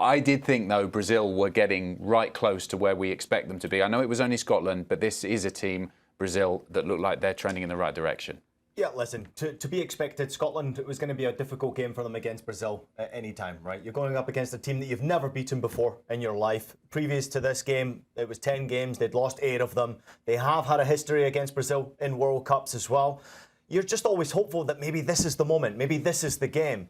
I did think, though, Brazil were getting right close to where we expect them to be. I know it was only Scotland, but this is a team, Brazil, that look like they're trending in the right direction. Yeah, listen, to be expected, Scotland, it was going to be a difficult game for them against Brazil at any time, right? You're going up against a team that you've never beaten before in your life. Previous to this game, it was 10 games. They'd lost 8 of them. They have had a history against Brazil in World Cups as well. You're just always hopeful that maybe this is the moment, maybe this is the game.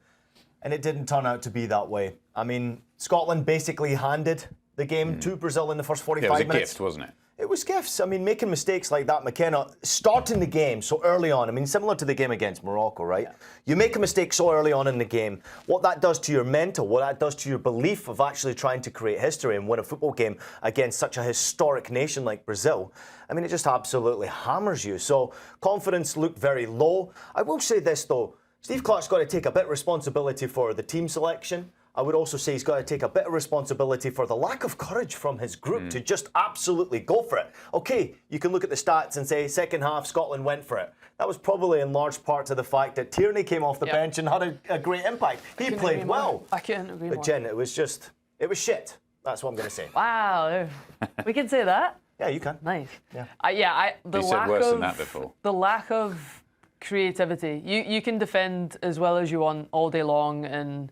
And it didn't turn out to be that way. I mean, Scotland basically handed the game to Brazil in the first 45 minutes. It was a gift, wasn't it? It was gifts. I mean, making mistakes like that, McKenna, starting the game so early on. I mean, similar to the game against Morocco, right? Yeah. You make a mistake so early on in the game. What that does to your mental, what that does to your belief of actually trying to create history and win a football game against such a historic nation like Brazil, I mean, it just absolutely hammers you. So confidence looked very low. I will say this, though. Steve Clarke's got to take a bit of responsibility for the team selection. I would also say he's got to take a bit of responsibility for the lack of courage from his group to just absolutely go for it. OK, you can look at the stats and say second half, Scotland went for it. That was probably in large part to the fact that Tierney came off the bench and had a great impact. He played well. I couldn't agree more. But Jen, it was shit. That's what I'm going to say. Wow. We can say that? Yeah, you can. Nice. Yeah. You said worse than that before. The lack of creativity. You can defend as well as you want all day long and,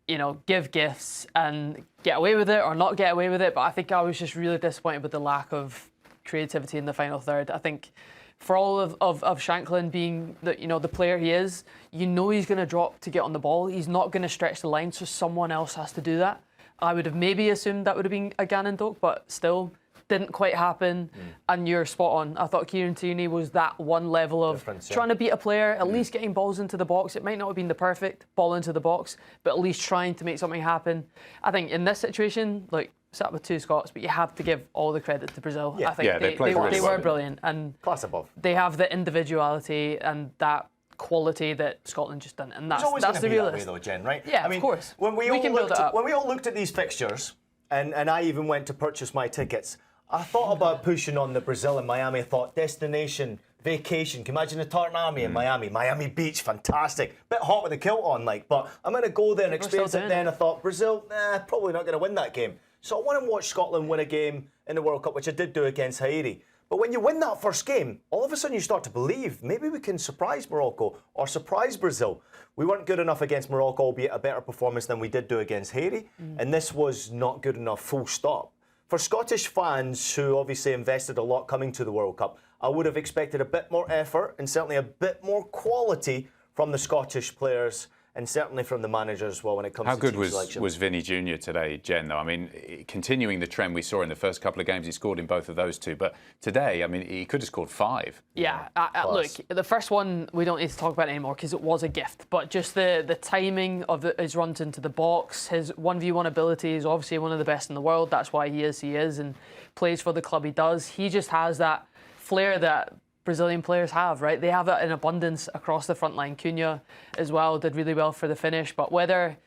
you know, give gifts and get away with it or not get away with it. But I think I was just really disappointed with the lack of creativity in the final third. I think for all of Shanklin being the player he is, you know he's going to drop to get on the ball. He's not going to stretch the line, so someone else has to do that. I would have maybe assumed that would have been a Gannon Doak, but still didn't quite happen. And you're spot on. I thought Kieran Tierney was that one level of trying to beat a player, at least getting balls into the box. It might not have been the perfect ball into the box, but at least trying to make something happen. I think in this situation, like, sat with 2 Scots, but you have to give all the credit to Brazil. Yeah. I think they were brilliant. And class above. They have the individuality and that quality that Scotland just didn't. And that's the realist. That way though, Jen, right? Yeah, I mean, of course. When we all looked at these fixtures, and I even went to purchase my tickets, I thought about pushing on the Brazil and Miami. I thought destination, vacation. Can you imagine the Tartan Army in Miami? Miami Beach, fantastic. Bit hot with the kilt on, like, but I'm going to go there and experience it then. I thought, Brazil, probably not going to win that game. So I want to watch Scotland win a game in the World Cup, which I did do against Haiti. But when you win that first game, all of a sudden you start to believe maybe we can surprise Morocco or surprise Brazil. We weren't good enough against Morocco, albeit a better performance than we did do against Haiti. And this was not good enough, full stop. For Scottish fans who obviously invested a lot coming to the World Cup, I would have expected a bit more effort and certainly a bit more quality from the Scottish players and certainly from the manager as well when it comes to team selection. How good was Vini Jr today, Jen, though? I mean, continuing the trend we saw in the first couple of games, he scored in both of those 2. But today, I mean, he could have scored 5. Yeah, look, the first one, we don't need to talk about it anymore because it was a gift. But just the timing of his runs into the box, his 1v1 ability is obviously one of the best in the world. That's why he is and plays for the club he does. He just has that flair that Brazilian players have, right? They have it in abundance across the front line. Cunha as well did really well for the finish. But whether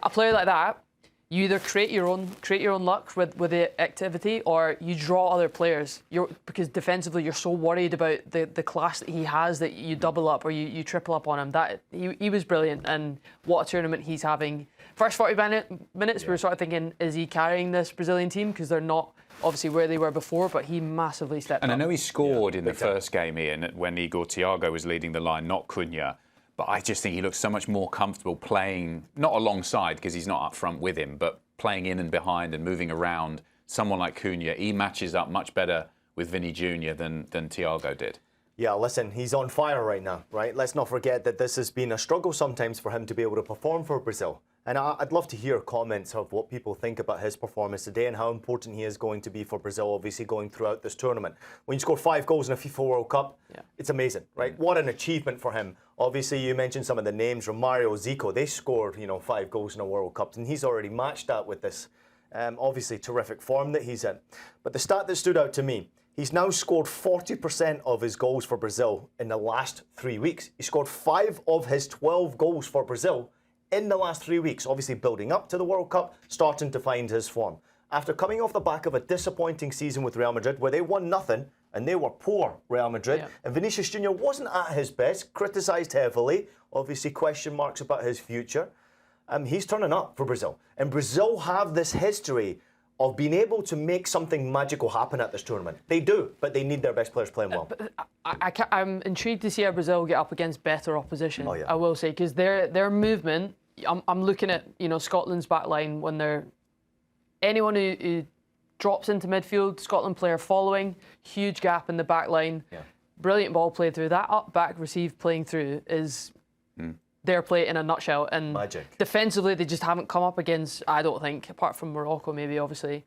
a player like that, you either create your own luck with the activity, or you draw other players. Because defensively you're so worried about the class that he has that you double up or you triple up on him. That he was brilliant, and what a tournament he's having. First 40 minutes, we were sort of thinking, is he carrying this Brazilian team? Because they're not obviously where they were before, but he massively stepped up. And I know he scored in the first game, Ian, when Igor Thiago was leading the line, not Cunha. But I just think he looks so much more comfortable playing, not alongside, because he's not up front with him, but playing in and behind and moving around. Someone like Cunha, he matches up much better with Vini Jr than Thiago did. Yeah, listen, he's on fire right now, right? Let's not forget that this has been a struggle sometimes for him to be able to perform for Brazil. And I'd love to hear comments of what people think about his performance today and how important he is going to be for Brazil, obviously, going throughout this tournament. When you score 5 goals in a FIFA World Cup, it's amazing, right? What an achievement for him. Obviously, you mentioned some of the names, Romario, Zico. They scored, 5 goals in a World Cup, and he's already matched that with this, obviously, terrific form that he's in. But the stat that stood out to me, he's now scored 40% of his goals for Brazil in the last 3 weeks. He scored 5 of his 12 goals for Brazil in the last 3 weeks, obviously building up to the World Cup, starting to find his form. After coming off the back of a disappointing season with Real Madrid, where they won nothing, and they were poor, Real Madrid, and Vinicius Jr wasn't at his best, criticised heavily, obviously question marks about his future. he's turning up for Brazil. And Brazil have this history of being able to make something magical happen at this tournament. They do, but they need their best players playing well. I'm intrigued to see how Brazil get up against better opposition. Oh, yeah. I will say, because their movement. I'm looking at Scotland's back line when they're anyone who drops into midfield, Scotland player following, huge gap in the back line. Yeah. Brilliant ball played through. That up back receive playing through is their play in a nutshell. And magic. Defensively, they just haven't come up against, I don't think, apart from Morocco maybe, obviously,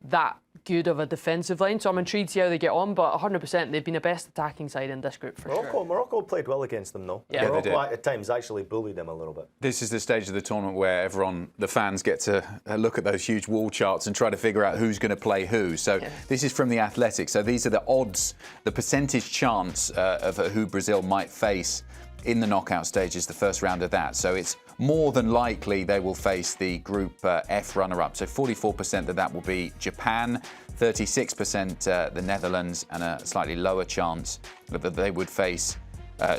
that good of a defensive line. So I'm intrigued to see how they get on, but 100% they've been the best attacking side in this group for sure. Morocco played well against them though. Yeah, Morocco at times actually bullied them a little bit. This is the stage of the tournament where the fans get to look at those huge wall charts and try to figure out who's going to play who. So this is from The Athletic. So these are the odds, the percentage chance of who Brazil might face in the knockout stages, the first round of that. So it's more than likely they will face the Group F runner-up. So 44% that will be Japan, 36% the Netherlands, and a slightly lower chance that they would face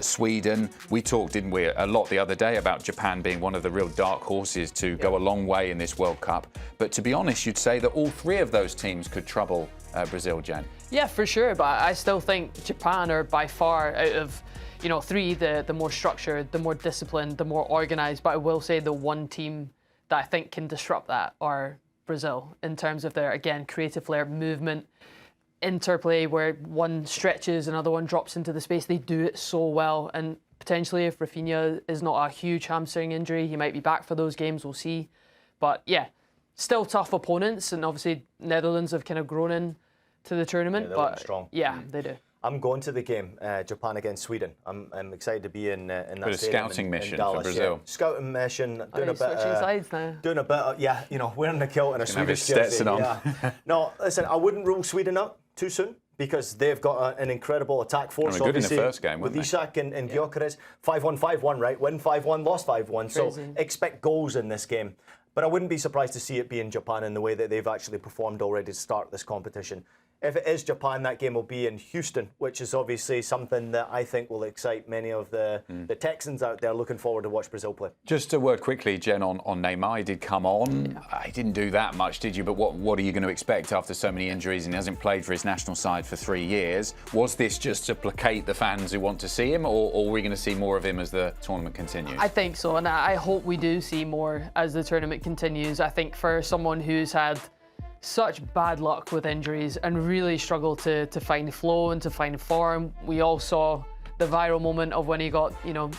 Sweden. We talked, didn't we, a lot the other day about Japan being one of the real dark horses to go a long way in this World Cup. But to be honest, you'd say that all three of those teams could trouble Brazil, Jen. Yeah, for sure. But I still think Japan are by far out of three, the more structured, the more disciplined, the more organised. But I will say the one team that I think can disrupt that are Brazil in terms of their, again, creative flair, movement, interplay where one stretches, another one drops into the space. They do it so well. And potentially if Rafinha is not a huge hamstring injury, he might be back for those games, we'll see. But yeah, still tough opponents. And obviously Netherlands have kind of grown in to the tournament. Yeah, but strong. Yeah, they do. I'm going to the game, Japan against Sweden. I'm excited to be in that bit of scouting mission Dallas, for Brazil. Yeah. Scouting mission, doing a bit sides now. Doing a bit of, wearing the kilt and a Swedish jersey. Yeah. No, listen, I wouldn't rule Sweden out too soon because they've got an incredible attack force. Good in the first game, with Isak and Gyökeres. 5-1, 5-1, right? Win 5-1, lost 5-1. So expect goals in this game. But I wouldn't be surprised to see it be in Japan in the way that they've actually performed already to start this competition. If it is Japan, that game will be in Houston, which is obviously something that I think will excite many of the Texans out there looking forward to watch Brazil play. Just a word quickly, Jen, on Neymar. He did come on. He didn't do that much, did you? But what are you going to expect after so many injuries and he hasn't played for his national side for 3 years? Was this just to placate the fans who want to see him, or are we going to see more of him as the tournament continues? I think so, and I hope we do see more as the tournament continues. I think for someone who's had such bad luck with injuries and really struggled to find flow and to find form. We all saw the viral moment of when he got,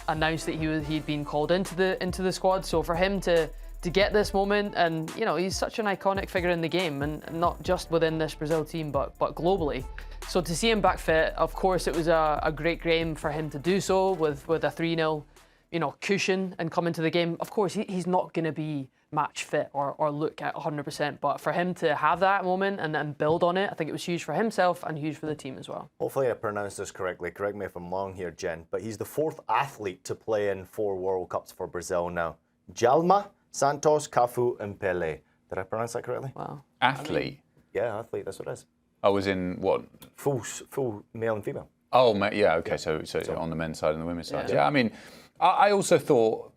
announced that he'd been called into the squad. So for him to get this moment, and he's such an iconic figure in the game, and not just within this Brazil team, but globally. So to see him back fit, of course, it was a great game for him to do so with a 3-0, cushion and come into the game. Of course, he's not going to be match fit or look at 100%, but for him to have that moment and then build on it, I think it was huge for himself and huge for the team as well. Hopefully I pronounced this correctly. Correct me if I'm wrong here, Jen, but he's the 4th athlete to play in 4 World Cups for Brazil now. Djalma, Santos, Cafu and Pelé. Did I pronounce that correctly? Wow. Athlete? Yeah, athlete, that's what it is. I was in what? Full male and female. Oh, yeah, okay, so on the men's side and the women's side. Yeah, I mean, I also thought,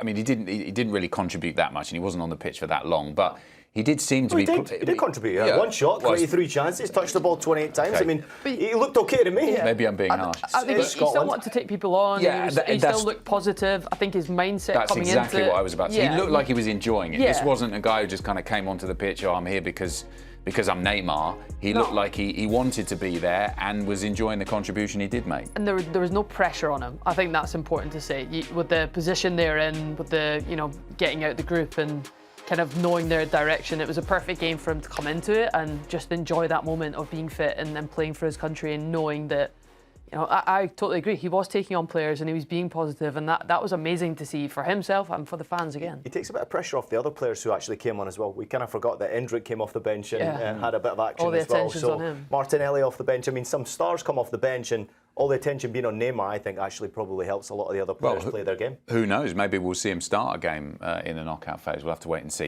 he didn't really contribute that much, and he wasn't on the pitch for that long. But he did seem to be. He did contribute. He had one shot, 23 chances, touched the ball 28 times. Okay. I mean, he looked okay to me. Yeah. Maybe I'm being harsh. I think he still wanted to take people on. Yeah, he still looked positive. I think his mindset coming into it. That's exactly what I was about to say. He looked like he was enjoying it. Yeah. This wasn't a guy who just kind of came onto the pitch. I'm here because I'm Neymar. He looked like he wanted to be there and was enjoying the contribution he did make. And there was no pressure on him. I think that's important to say. With the position they're in, with the getting out the group and kind of knowing their direction, it was a perfect game for him to come into it and just enjoy that moment of being fit and then playing for his country and knowing that. I totally agree. He was taking on players and he was being positive, and that was amazing to see for himself and for the fans again. He takes a bit of pressure off the other players who actually came on as well. We kind of forgot that Endrick came off the bench and had a bit of action all the as well. attention's on him. Martinelli off the bench. I mean, some stars come off the bench, and all the attention being on Neymar, I think, actually probably helps a lot of the other players play their game. Who knows? Maybe we'll see him start a game in the knockout phase. We'll have to wait and see.